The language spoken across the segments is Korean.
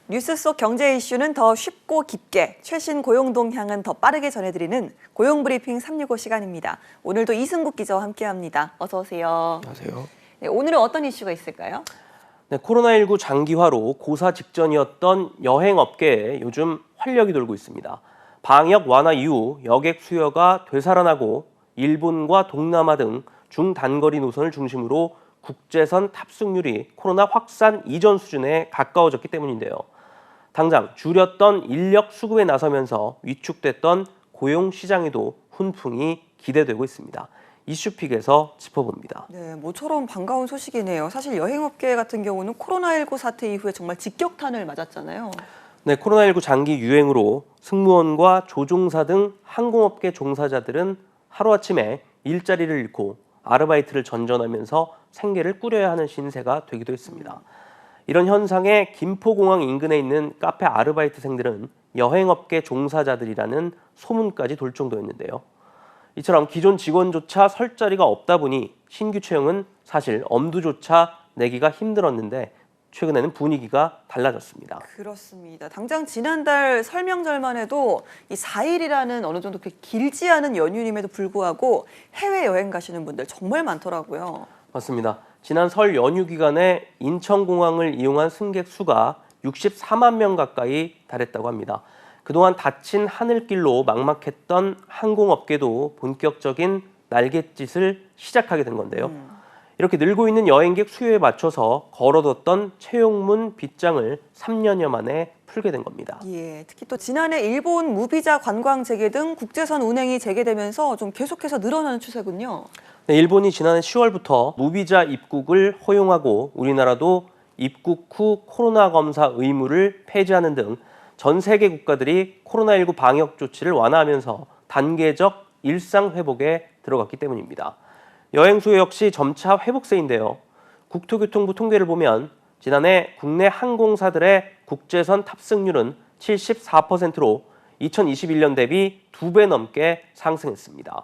뉴스 속 경제 이슈는 더 쉽고 깊게, 최신 고용 동향은 더 빠르게 전해드리는 고용브리핑 365 시간입니다. 오늘도 이승국 기자와 함께합니다. 어서 오세요. 안녕하세요. 네, 오늘은 어떤 이슈가 있을까요? 네, 코로나19 장기화로 고사 직전이었던 여행업계에 요즘 활력이 돌고 있습니다. 방역 완화 이후 여객 수요가 되살아나고 일본과 동남아 등 중단거리 노선을 중심으로 국제선 탑승률이 코로나 확산 이전 수준에 가까워졌기 때문인데요. 당장 줄였던 인력 수급에 나서면서 위축됐던 고용 시장에도 훈풍이 기대되고 있습니다. 이슈픽에서 짚어봅니다. 네, 모처럼 반가운 소식이네요. 사실 여행업계 같은 경우는 코로나19 사태 이후에 정말 직격탄을 맞았잖아요. 네, 코로나19 장기 유행으로 승무원과 조종사 등 항공업계 종사자들은 하루아침에 일자리를 잃고 아르바이트를 전전하면서 생계를 꾸려야 하는 신세가 되기도 했습니다. 이런 현상에 김포공항 인근에 있는 카페 아르바이트생들은 여행업계 종사자들이라는 소문까지 돌 정도였는데요. 이처럼 기존 직원조차 설 자리가 없다 보니 신규 채용은 사실 엄두조차 내기가 힘들었는데 최근에는 분위기가 달라졌습니다. 그렇습니다. 당장 지난달 설 명절만 해도 이 4일이라는 어느 정도 그렇게 길지 않은 연휴임에도 불구하고 해외여행 가시는 분들 정말 많더라고요. 맞습니다. 지난 설 연휴 기간에 인천공항을 이용한 승객 수가 64만 명 가까이 달했다고 합니다. 그동안 닫힌 하늘길로 막막했던 항공업계도 본격적인 날갯짓을 시작하게 된 건데요. 이렇게 늘고 있는 여행객 수요에 맞춰서 걸어뒀던 채용문 빗장을 3년여 만에 풀게 된 겁니다. 예, 특히 또 지난해 일본 무비자 관광 재개 등 국제선 운행이 재개되면서 좀 계속해서 늘어나는 추세군요. 네, 일본이 지난해 10월부터 무비자 입국을 허용하고 우리나라도 입국 후 코로나 검사 의무를 폐지하는 등 전 세계 국가들이 코로나19 방역 조치를 완화하면서 단계적 일상 회복에 들어갔기 때문입니다. 여행 수요 역시 점차 회복세인데요. 국토교통부 통계를 보면 지난해 국내 항공사들의 국제선 탑승률은 74%로 2021년 대비 2배 넘게 상승했습니다.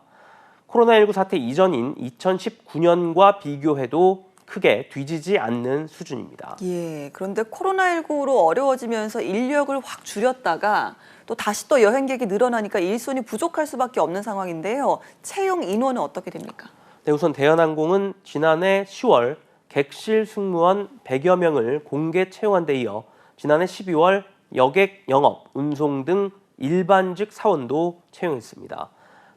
코로나19 사태 이전인 2019년과 비교해도 크게 뒤지지 않는 수준입니다. 예, 그런데 코로나19로 어려워지면서 인력을 확 줄였다가 또 다시 또 여행객이 늘어나니까 일손이 부족할 수밖에 없는 상황인데요. 채용 인원은 어떻게 됩니까? 네, 우선 대한항공은 지난해 10월 객실 승무원 100여 명을 공개 채용한 데 이어 지난해 12월 여객 영업, 운송 등 일반직 사원도 채용했습니다.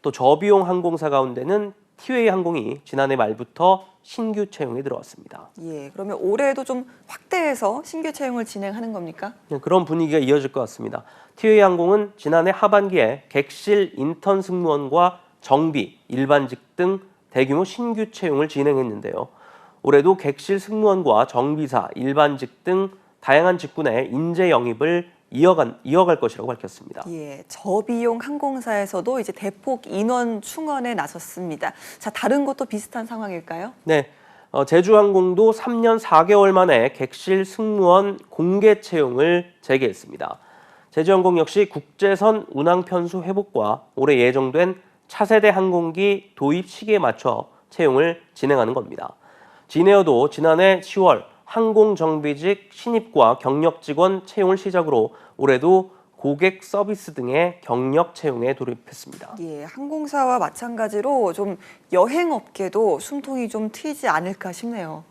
또 저비용 항공사 가운데는 티웨이 항공이 지난해 말부터 신규 채용에 들어왔습니다. 예, 그러면 올해도 좀 확대해서 신규 채용을 진행하는 겁니까? 그런 분위기가 이어질 것 같습니다. 티웨이 항공은 지난해 하반기에 객실 인턴 승무원과 정비, 일반직 등 대규모 신규 채용을 진행했는데요. 올해도 객실 승무원과 정비사, 일반직 등 다양한 직군의 인재 영입을 이어갈 것이라고 밝혔습니다. 예, 저비용 항공사에서도 이제 대폭 인원 충원에 나섰습니다. 자, 다른 곳도 비슷한 상황일까요? 네, 제주항공도 3년 4개월 만에 객실 승무원 공개 채용을 재개했습니다. 제주항공 역시 국제선 운항 편수 회복과 올해 예정된 차세대 항공기 도입 시기에 맞춰 채용을 진행하는 겁니다. 진에어도 지난해 10월 항공정비직 신입과 경력 직원 채용을 시작으로 올해도 고객 서비스 등의 경력 채용에 돌입했습니다. 예, 항공사와 마찬가지로 좀 여행업계도 숨통이 좀 트이지 않을까 싶네요.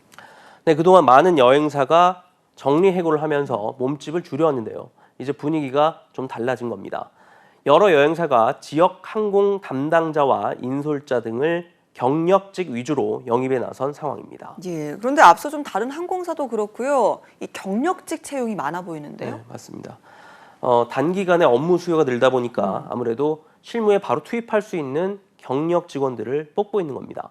네, 그동안 많은 여행사가 정리해고를 하면서 몸집을 줄여왔는데요. 이제 분위기가 좀 달라진 겁니다. 여러 여행사가 지역 항공 담당자와 인솔자 등을 경력직 위주로 영입에 나선 상황입니다. 예, 그런데 앞서 좀 다른 항공사도 그렇고요. 이 경력직 채용이 많아 보이는데요. 네, 맞습니다. 단기간에 업무 수요가 늘다 보니까 아무래도 실무에 바로 투입할 수 있는 경력 직원들을 뽑고 있는 겁니다.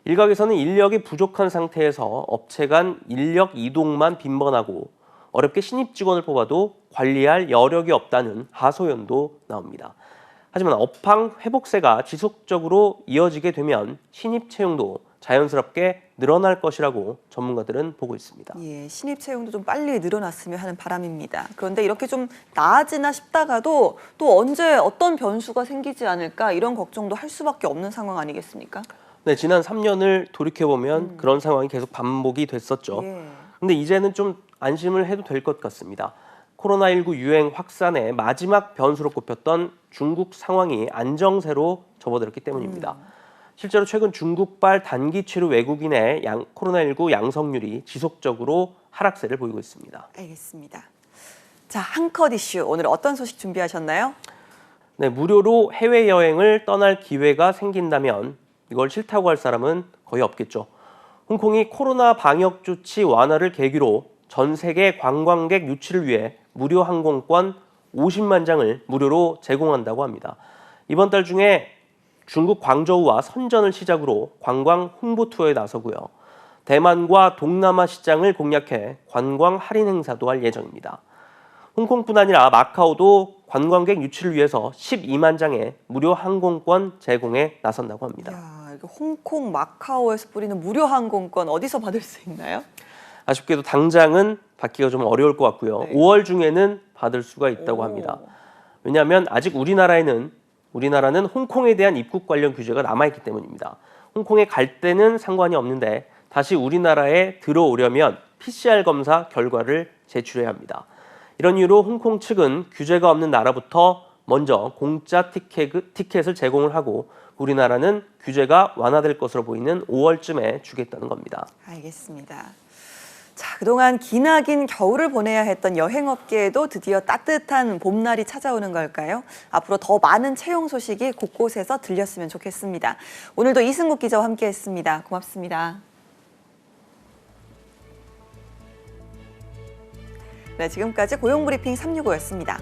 일각에서는 인력이 부족한 상태에서 업체 간 인력 이동만 빈번하고 어렵게 신입 직원을 뽑아도 관리할 여력이 없다는 하소연도 나옵니다. 하지만 업황 회복세가 지속적으로 이어지게 되면 신입 채용도 자연스럽게 늘어날 것이라고 전문가들은 보고 있습니다. 예, 신입 채용도 좀 빨리 늘어났으면 하는 바람입니다. 그런데 이렇게 좀 나아지나 싶다가도 또 언제 어떤 변수가 생기지 않을까 이런 걱정도 할 수밖에 없는 상황 아니겠습니까? 네, 지난 3년을 돌이켜보면 그런 상황이 계속 반복이 됐었죠. 예. 근데 이제는 좀 안심을 해도 될 것 같습니다. 코로나19 유행 확산의 마지막 변수로 꼽혔던 중국 상황이 안정세로 접어들었기 때문입니다. 실제로 최근 중국발 단기 치료 외국인의 코로나19 양성률이 지속적으로 하락세를 보이고 있습니다. 알겠습니다. 자, 한 컷 이슈 오늘 어떤 소식 준비하셨나요? 네, 무료로 해외여행을 떠날 기회가 생긴다면 이걸 싫다고 할 사람은 거의 없겠죠. 홍콩이 코로나 방역 조치 완화를 계기로 전 세계 관광객 유치를 위해 무료 항공권 50만 장을 무료로 제공한다고 합니다. 이번 달 중에 중국 광저우와 선전을 시작으로 관광 홍보 투어에 나서고요. 대만과 동남아 시장을 공략해 관광 할인 행사도 할 예정입니다. 홍콩뿐 아니라 마카오도 관광객 유치를 위해서 12만 장의 무료 항공권 제공에 나선다고 합니다. 야, 이거 홍콩, 마카오에서 뿌리는 무료 항공권 어디서 받을 수 있나요? 아쉽게도 당장은 받기가 좀 어려울 것 같고요. 네. 5월 중에는 받을 수가 있다고 합니다. 왜냐하면 아직 우리나라는 홍콩에 대한 입국 관련 규제가 남아있기 때문입니다. 홍콩에 갈 때는 상관이 없는데 다시 우리나라에 들어오려면 PCR 검사 결과를 제출해야 합니다. 이런 이유로 홍콩 측은 규제가 없는 나라부터 먼저 공짜 티켓을 제공을 하고 우리나라는 규제가 완화될 것으로 보이는 5월쯤에 주겠다는 겁니다. 알겠습니다. 자, 그동안 기나긴 겨울을 보내야 했던 여행업계에도 드디어 따뜻한 봄날이 찾아오는 걸까요? 앞으로 더 많은 채용 소식이 곳곳에서 들렸으면 좋겠습니다. 오늘도 이승국 기자와 함께했습니다. 고맙습니다. 네, 지금까지 고용브리핑 365였습니다.